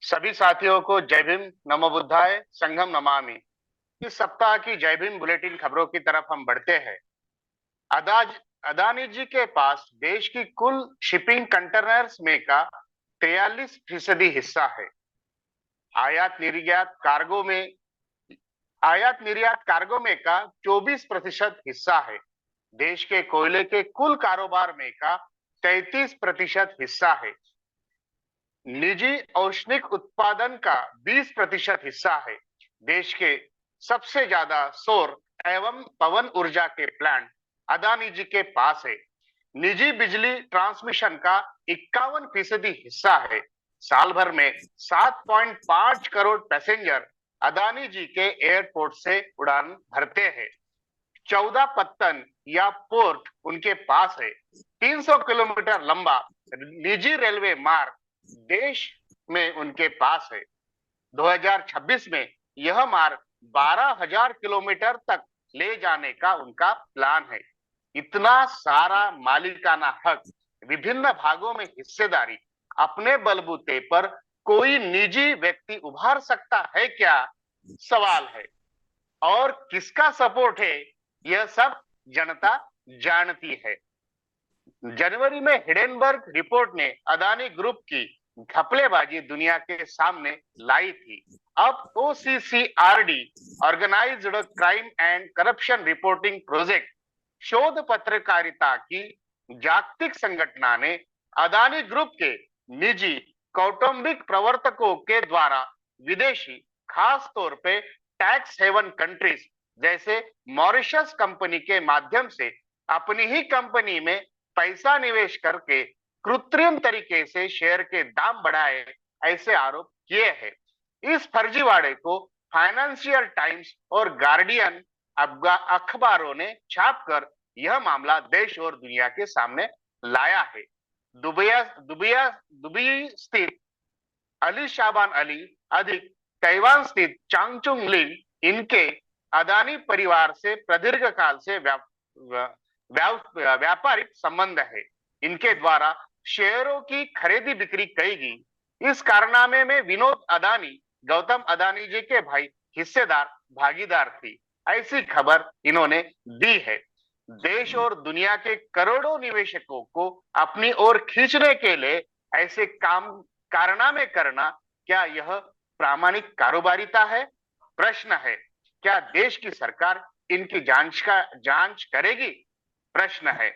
सभी साथियों को जय भीम, नमो बुद्धाय, संघम नमामि। इस सप्ताह की जय भीम बुलेटिन खबरों की तरफ हम बढ़ते हैं। अदाज अदानी जी के पास देश की कुल शिपिंग कंटेनर्स में का 43% हिस्सा है। आयात निर्यात कार्गो में आयात निर्यात कार्गो में का 24% हिस्सा है। देश के कोयले के कुल कारोबार में का 33% हिस्सा है। निजी औष्णिक उत्पादन का 20% हिस्सा है। देश के सबसे ज्यादा सौर एवं पवन ऊर्जा के प्लांट अदानी जी के पास है। निजी बिजली ट्रांसमिशन का 51% हिस्सा है। साल भर में 7.5 करोड़ पैसेंजर अदानी जी के एयरपोर्ट से उड़ान भरते हैं। 14 पत्तन या पोर्ट उनके पास है। 300 किलोमीटर लंबा निजी रेलवे मार्ग देश में उनके पास है। 2026 में यह मार्ग 12,000 किलोमीटर तक ले जाने का उनका प्लान है। इतना सारा मालिकाना हक, विभिन्न भागों में हिस्सेदारी, अपने बलबूते पर कोई निजी व्यक्ति उभार सकता है क्या? सवाल है। और किसका सपोर्ट है, यह सब जनता जानती है। जनवरी में हिडेनबर्ग रिपोर्ट ने अदानी ग्रुप की घपलेबाजी दुनिया के सामने लाई थी। अब OCCRD, organized crime and corruption reporting project, शोध पत्रकारिता की जागतिक संगठना ने अदानी ग्रुप के निजी कौटुंबिक प्रवर्तकों के द्वारा विदेशी, खास तौर पे टैक्स हेवन कंट्रीज जैसे मॉरिशस कंपनी के माध्यम से अपनी ही कंपनी में पैसा निवेश करके कृत्रिम तरीके से शेयर के दाम बढ़ाए, ऐसे आरोप किए हैं। इस फर्जीवाड़े को फाइनेंशियल टाइम्स और गार्डियन अखबारों ने छापकर यह मामला देश और दुनिया के सामने लाया है। दुबई स्थित अली शाबान अली, अधिक ताइवान स्थित चांगचुंग लिन, इनके अदानी परिवार से प्रदीर्घ काल से व्यापारिक संबंध है। इनके द्वारा शेयरों की खरीदी बिक्री की गई। इस कारनामे में विनोद अदानी, गौतम अदानी जी के भाई हिस्सेदार भागीदार थी, ऐसी खबर इन्होंने दी है। देश और दुनिया के करोड़ों निवेशकों को अपनी ओर खींचने के लिए ऐसे कारनामे करना, क्या यह प्रामाणिक कारोबारिता है? प्रश्न है। क्या देश की सरकार इनकी जांच करेगी? प्रश्न है।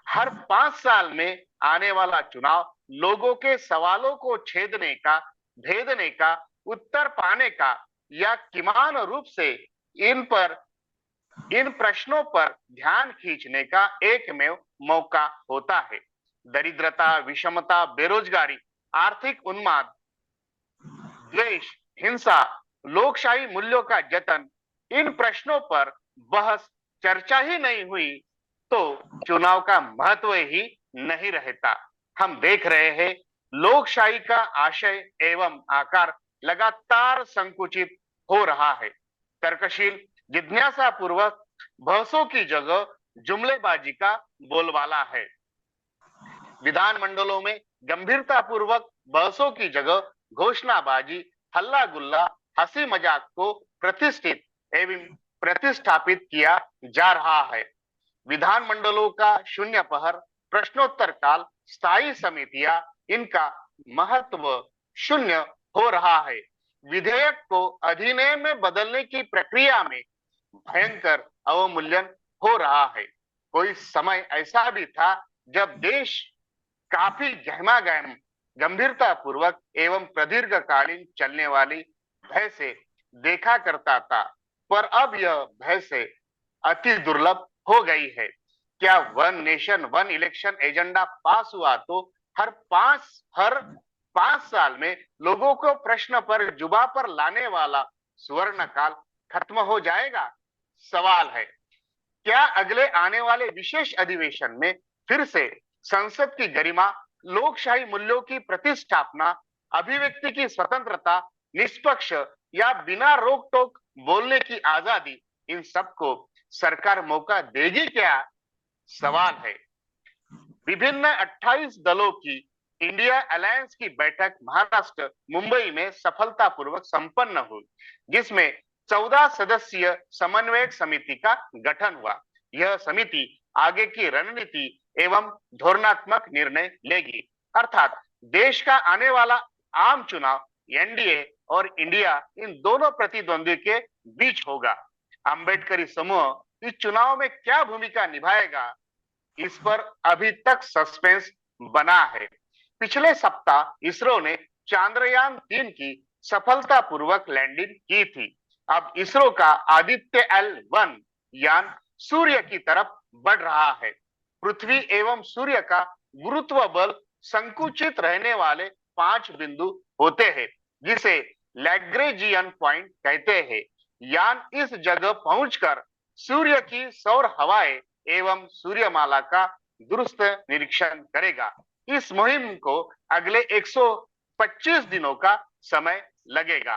हर 5 साल में आने वाला चुनाव लोगों के सवालों को छेदने का, भेदने का, उत्तर पाने का, या किमान रूप से इन प्रश्नों पर ध्यान खींचने का एकमेव मौका होता है। दरिद्रता, विषमता, बेरोजगारी, आर्थिक उन्माद, द्वेष, हिंसा, लोकशाही मूल्यों का जतन, इन प्रश्नों पर बहस चर्चा ही नहीं हुई तो चुनाव का महत्व ही नहीं रहता। हम देख रहे हैं लोकशाही का आशय एवं आकार लगातार संकुचित हो रहा है। तर्कशील, जिज्ञासा पूर्वक बहसों की जगह जुमलेबाजी का बोलबाला है। विधानमंडलों में गंभीरता पूर्वक बहसों की जगह घोषणाबाजी, हल्ला गुल्ला, हंसी मजाक को प्रतिष्ठित एवं प्रतिष्ठापित किया जा रहा है। विधानमंडलों का शून्य पहर, प्रश्नोत्तर काल, स्थायी समितियां, इनका महत्व शून्य हो रहा है। विधेयक को अधिनियम में बदलने की प्रक्रिया में भयंकर अवमूल्यन हो रहा है। कोई समय ऐसा भी था जब देश काफी गहमा गहम, गंभीरता पूर्वक एवं प्रदीर्घकालीन चलने वाली भय से देखा करता था, पर अब यह भय से अति दुर्लभ हो गई है। क्या one nation one election agenda pass हुआ तो हर पांच साल में लोगों को प्रश्न पर जुबा पर लाने वाला सुवर्ण काल खत्म हो जाएगा? सवाल है। क्या अगले आने वाले विशेष अधिवेशन में फिर से संसद की गरिमा, लोकशाही मूल्यों की प्रतिष्ठापना, अभिव्यक्ति की स्वतंत्रता, निष्पक्ष या बिना रोक टोक बोलने की आजादी, इन सबको सरकार मौका देगी क्या? सवाल है। विभिन्न 28 दलों की इंडिया अलायंस की बैठक महाराष्ट्र मुंबई में सफलतापूर्वक संपन्न हुई, जिसमें 14 सदस्यीय समन्वयक समिति का गठन हुआ। यह समिति आगे की रणनीति एवं धोरणात्मक निर्णय लेगी, अर्थात देश का आने वाला आम चुनाव एनडीए और इंडिया इन दोनों प्रतिद्वंदी के बीच होगा। अंबेडकरी समूह इस चुनाव में क्या भूमिका निभाएगा, इस पर अभी तक सस्पेंस बना है। पिछले सप्ताह इसरो ने चांद्रयान 3 की सफलतापूर्वक लैंडिंग की थी। अब इसरो का आदित्य L1 यान सूर्य की तरफ बढ़ रहा है। पृथ्वी एवं सूर्य का गुरुत्व बल संकुचित रहने वाले 5 बिंदु होते हैं, जिसे लैग्रेंजियन पॉइंट कहते हैं। यान इस जगह पहुंचकर सूर्य की सौर हवाएं एवं सूर्यमाला का दुरुस्त निरीक्षण करेगा। इस मुहिम को अगले 125 दिनों का समय लगेगा।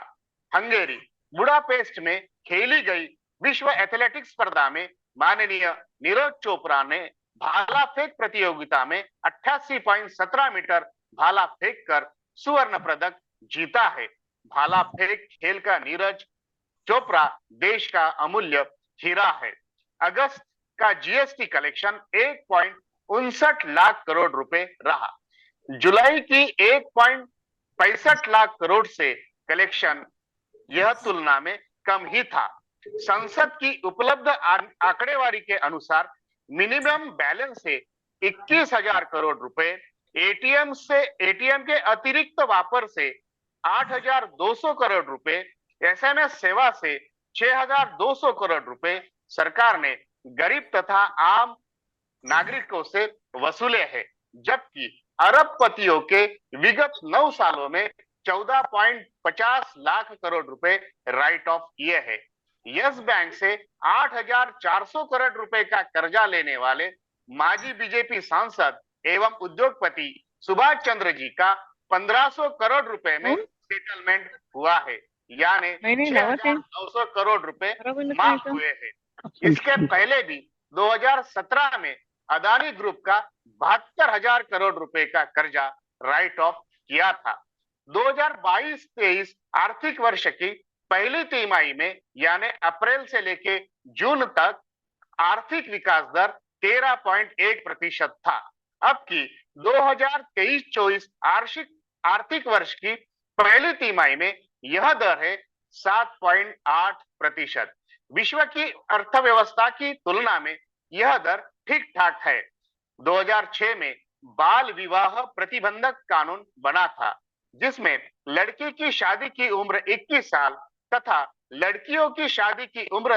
हंगेरी बुडापेस्ट में खेली गई विश्व एथलेटिक्स स्पर्धा में माननीय नीरज चोपड़ा ने भाला फेंक प्रतियोगिता में 88.17 मीटर भाला फेंक कर स्वर्ण पदक जीता है। भाला फेंक खेल का नीरज चोपड़ा देश का अमूल्य हीरा है। अगस्त का जीएसटी कलेक्शन 1.59 लाख करोड़ रुपए रहा। जुलाई की 1.65 लाख करोड़ से कलेक्शन यह तुलना में कम ही था। संसद की उपलब्ध आंकड़ेवारी के अनुसार मिनिमम बैलेंस से 21,000 करोड़ रुपए, एटीएम के अतिरिक्त वापर से 8,200 करोड़ रुपए, एसएमएस सेवा से 6,200 करोड़ रुपए सरकार ने गरीब तथा आम नागरिकों से वसूले हैं, जबकि अरबपतियों के विगत 9 सालों में 14.50 लाख करोड़ रुपए राइट ऑफ किए हैं। यस बैंक से 8,400 करोड़ रुपए का कर्जा लेने वाले माजी बीजेपी सांसद एवं उद्योगपति सुभाष चंद्र जी का 1,500 करोड़ रुपए में सेटलमेंट हुआ है, यानी 6,900 करोड़ रुपए माफ हुए हैं। इसके पहले भी 2017 में अदानी ग्रुप का 72,000 करोड़ रुपए का कर्जा राइट ऑफ किया था। 2022-23 आर्थिक वर्ष की पहली तिमाही में यानी अप्रैल से लेके जून तक आर्थिक विकास दर 13.1% था। अब की 2023-24 आर्थिक वर्ष की पहली तिमाही में यह दर है 7.8%। विश्व की अर्थव्यवस्था की तुलना में यह दर ठीक ठाक है। 2006 में बाल विवाह प्रतिबंधक कानून बना था, जिसमें लड़की की शादी की उम्र 21 साल तथा लड़कियों की शादी की उम्र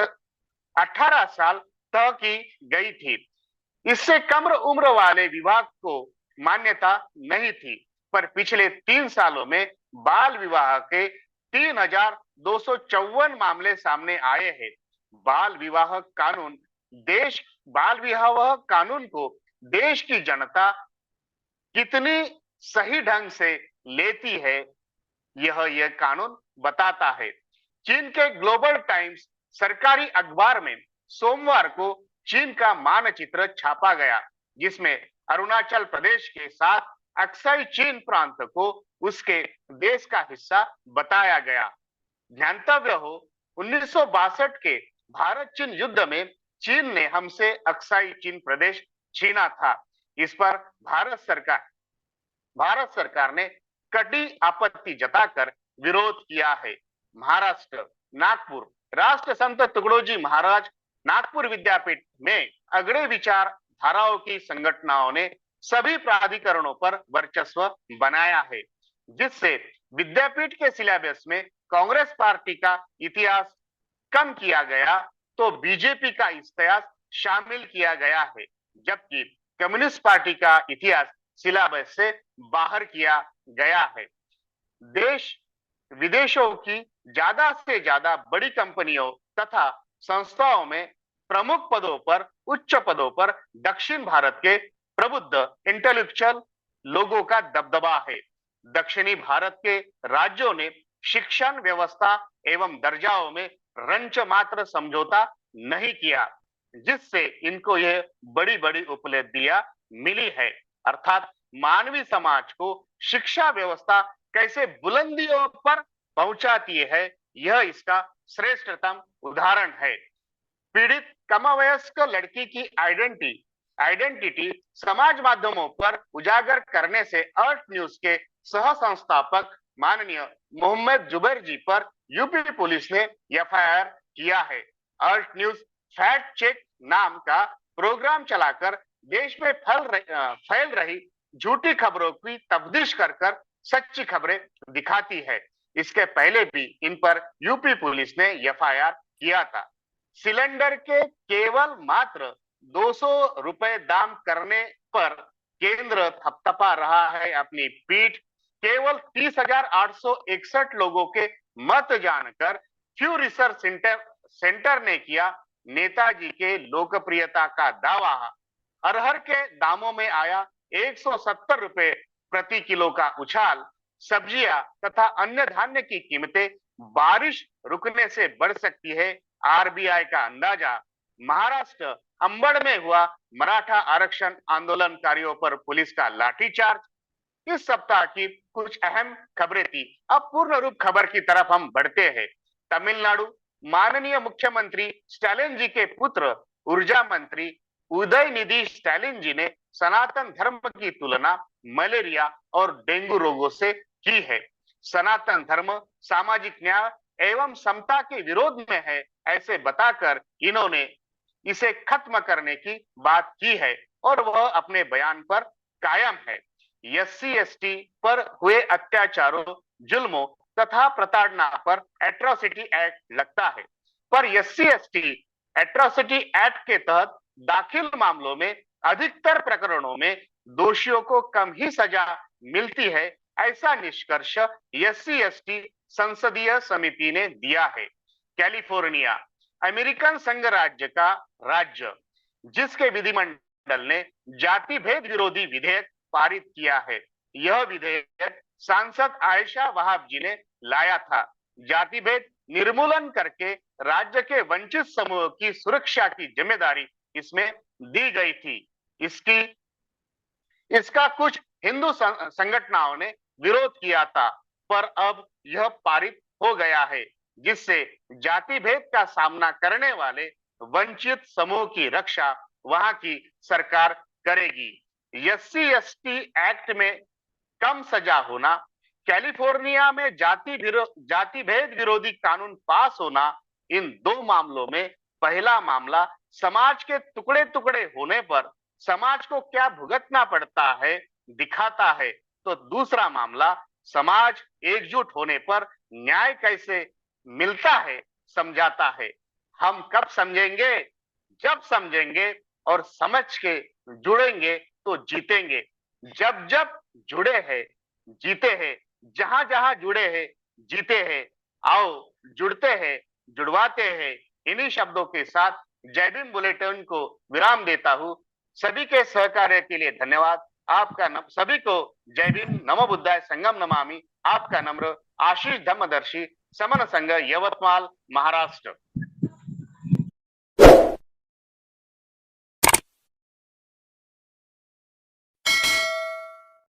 18 साल तय की गई थी। इससे कम उम्र वाले विवाह को मान्यता नहीं थी, पर पिछले 3 सालों में बाल विवाह के 3,254 मामले सामने आए हैं। बाल विवाह कानून को देश की जनता कितनी सही ढंग से लेती है, यह कानून बताता है। चीन के ग्लोबल टाइम्स सरकारी अखबार में सोमवार को चीन का मानचित्र छापा गया, जिसमें अरुणाचल प्रदेश के साथ अक्साई चीन प्रांत को उसके देश का हिस्सा बताया गया। ध्यातव्य हो, 1962 के भारत चीन युद्ध में चीन ने हमसे अक्साई चीन प्रदेश छीना था। इस पर भारत सरकार ने कड़ी आपत्ति जताकर विरोध किया है। महाराष्ट्र नागपुर राष्ट्र संत तुकडोजी महाराज नागपुर विद्यापीठ में अगड़े विचार धाराओं की संगठनाओं ने सभी प्राधिकरणों पर वर्चस्व बनाया है, जिससे विद्यापीठ के सिलेबस में कांग्रेस पार्टी का इतिहास कम किया गया तो बीजेपी का इतिहास शामिल किया गया है, जबकि कम्युनिस्ट पार्टी का इतिहास सिलेबस से बाहर किया गया है। देश विदेशों की ज्यादा से ज्यादा बड़ी कंपनियों तथा संस्थाओं में प्रमुख पदों पर उच्च पदों पर दक्षिण भारत के प्रबुद्ध इंटेलेक्चुअल लोगों का दबदबा है। दक्षिणी भारत के राज्यों ने शिक्षण व्यवस्था एवं दर्जाओं में रंच मात्र समझौता नहीं किया, जिससे इनको यह बड़ी बड़ी उपलब्धियां मिली है। अर्थात मानवीय समाज को शिक्षा व्यवस्था कैसे बुलंदियों पर पहुंचाती है, यह इसका श्रेष्ठतम उदाहरण है। पीड़ित कमवयस्क लड़की की आइडेंटिटी समाज माध्यमों पर उजागर करने से अर्थ न्यूज के सह संस्थापक माननीय मोहम्मद जुबैर जी पर यूपी पुलिस ने एफआईआर किया है। अर्थ न्यूज फैक्ट चेक नाम का प्रोग्राम चलाकर देश में फैल रही झूठी खबरों की तफ्तीश कर सच्ची खबरें दिखाती है। इसके पहले भी इन पर यूपी पुलिस ने एफआईआर किया था। सिलेंडर के केवल मात्र 200 रुपए दाम करने पर केंद्र थपथपा रहा है अपनी पीठ। केवल 30,861 लोगों के मत जानकर फ्यू रिसर्च सेंटर ने किया नेताजी के लोकप्रियता का दावा। अरहर के दामों में आया 170 रुपए प्रति किलो का उछाल। सब्जियां तथा अन्य धान्य की कीमतें बारिश रुकने से बढ़ सकती है, आरबीआई का अंदाजा। महाराष्ट्र अंबड़ में हुआ मराठा आरक्षण आंदोलनकारियों पर पुलिस का लाठीचार्ज। इस सप्ताह की कुछ अहम खबरें थी। अब पूर्ण रूप खबर की तरफ हम बढ़ते हैं। तमिलनाडु माननीय मुख्यमंत्री स्टालिन जी के पुत्र ऊर्जा मंत्री उदयनिधि स्टालिन जी ने सनातन धर्म की तुलना मलेरिया और डेंगू रोगों से की है। सनातन धर्म सामाजिक न्याय एवं समता के विरोध में है, ऐसे बताकर इन्होंने इसे खत्म करने की बात की है और वह अपने बयान पर कायम है। एससी एसटी पर हुए अत्याचारों, जुल्मों तथा प्रताड़ना पर एट्रोसिटी एक्ट लगता है, पर एससी एसटी एट्रोसिटी एक्ट के तहत दाखिल मामलों में अधिकतर प्रकरणों में दोषियों को कम ही सजा मिलती है, ऐसा निष्कर्ष एससी एसटी संसदीय समिति ने दिया है। कैलिफोर्निया अमेरिकन संघ राज्य का राज्य जिसके विधिमंडल ने जाति भेद विरोधी विधेयक पारित किया है। यह विधेयक सांसद आयशा वहाब जी ने लाया था। जाति भेद निर्मूलन करके राज्य के वंचित समूह की सुरक्षा की जिम्मेदारी इसमें दी गई थी। इसका कुछ हिंदू संगठनों ने विरोध किया था, पर अब यह पारित हो गया है, जिससे जाति भेद का सामना करने वाले वंचित समूह की रक्षा वहां की सरकार करेगी। एससी एसटी एक्ट में कम सजा होना, कैलिफोर्निया में जाति भेद विरोधी कानून पास होना, इन दो मामलों में पहला मामला समाज के टुकड़े टुकड़े होने पर समाज को क्या भुगतना पड़ता है दिखाता है, तो दूसरा मामला समाज एकजुट होने पर न्याय कैसे मिलता है समझाता है। हम कब समझेंगे? जब समझेंगे और समझ के जुड़ेंगे तो जीतेंगे। जब जब जुड़े हैं जीते हैं, जहां जहां जुड़े हैं जीते हैं। आओ जुड़ते हैं, जुड़वाते हैं। इन्हीं शब्दों के साथ जय भीम बुलेटिन को विराम देता हूं। सभी के सहकार्य के लिए धन्यवाद। सभी को जय भीम, नमो बुद्धाय, संगम नमामि। आपका नम्र आशीष धम्मदर्शी, समन संघ, यवतमाल, महाराष्ट्र।